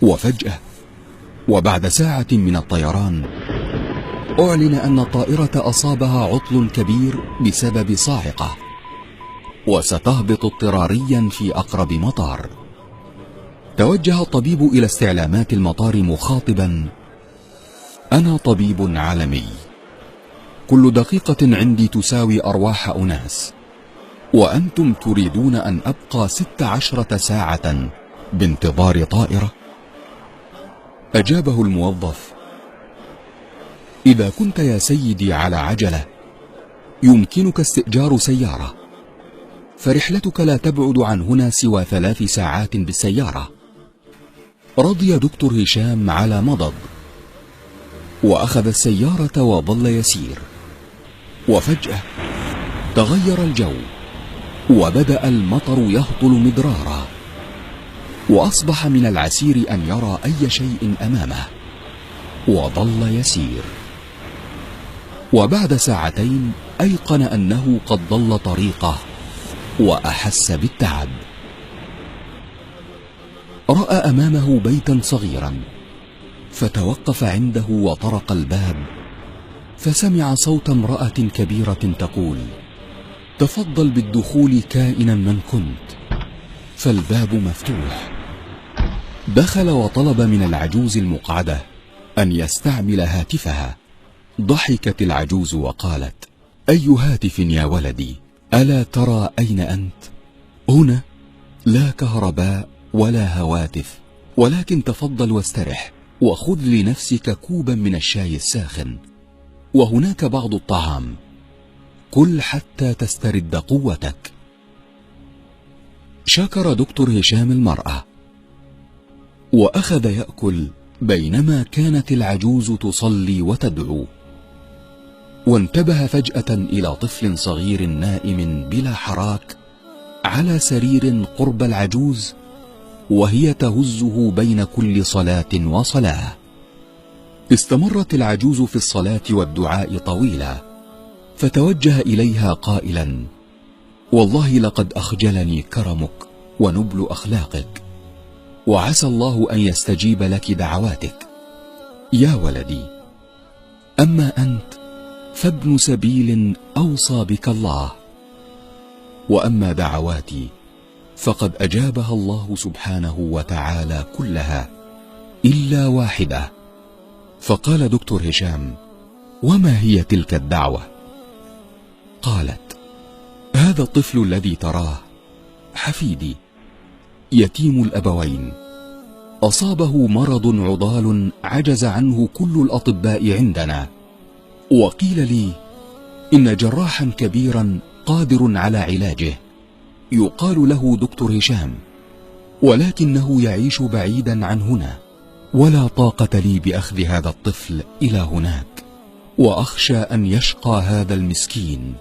وفجأة وبعد ساعة من الطيران أعلن أن الطائرة أصابها عطل كبير بسبب صاعقة، وستهبط اضطراريا في أقرب مطار. توجه الطبيب إلى استعلامات المطار مخاطبا: أنا طبيب عالمي، كل دقيقة عندي تساوي أرواح أناس، وأنتم تريدون أن أبقى 16 ساعة بانتظار طائرة؟ أجابه الموظف: إذا كنت يا سيدي على عجلة يمكنك استئجار سيارة، فرحلتك لا تبعد عن هنا سوى 3 ساعات بالسيارة. رضي دكتور هشام على مضض، وأخذ السيارة وظل يسير. وفجأة تغير الجو، وبدأ المطر يهطل مدرارا، وأصبح من العسير أن يرى أي شيء أمامه، وظل يسير. وبعد ساعتين أيقن أنه قد ضل طريقه وأحس بالتعب. رأى أمامه بيتا صغيرا، فتوقف عنده وطرق الباب، فسمع صوت امرأة كبيرة تقول: تفضل بالدخول كائنا من كنت. فالباب مفتوح. دخل وطلب من العجوز المقعدة أن يستعمل هاتفها. ضحكت العجوز وقالت: أي هاتف يا ولدي؟ ألا ترى أين أنت؟ هنا لا كهرباء ولا هواتف، ولكن تفضل واسترح، وخذ لنفسك كوبا من الشاي الساخن، وهناك بعض الطعام، كل حتى تسترد قوتك. شكر دكتور هشام المرأة، وأخذ يأكل بينما كانت العجوز تصلي وتدعو. وانتبه فجأة إلى طفل صغير نائم بلا حراك على سرير قرب العجوز، وهي تهزه بين كل صلاة وصلاة. استمرت العجوز في الصلاة والدعاء طويلا، فتوجه إليها قائلا: والله لقد أخجلني كرمك ونبل أخلاقك، وعسى الله أن يستجيب لك دعواتك. يا ولدي، أما أنت فابن سبيل أوصى بك الله، وأما دعواتي فقد أجابها الله سبحانه وتعالى كلها إلا واحدة. فقال دكتور هشام: وما هي تلك الدعوة؟ قالت: هذا الطفل الذي تراه حفيدي، يتيم الأبوين، أصابه مرض عضال عجز عنه كل الأطباء عندنا، وقيل لي إن جراحا كبيرا قادر على علاجه يقال له دكتور هشام، ولكنه يعيش بعيدا عن هنا، ولا طاقة لي بأخذ هذا الطفل إلى هناك، وأخشى أن يشقى هذا المسكين،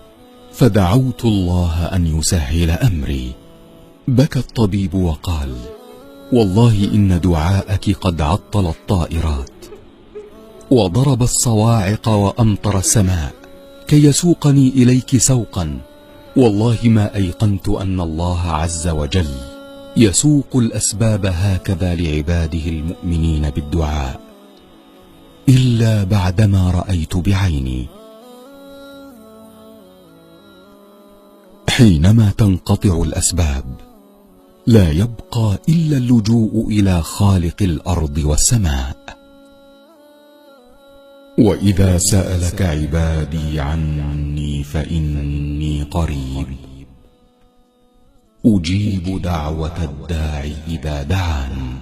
فدعوت الله أن يسهل أمري. بكى الطبيب وقال: والله إن دعاءك قد عطل الطائرات، وضرب الصواعق وأمطر السماء كي يسوقني إليك سوقا، والله ما أيقنت أن الله عز وجل يسوق الأسباب هكذا لعباده المؤمنين بالدعاء، إلا بعدما رأيت بعيني. حينما تنقطع الأسباب لا يبقى إلا اللجوء إلى خالق الأرض والسماء. وإذا سألك عبادي عني فإني قريب، أجيب دعوة الداعي إذا دعان.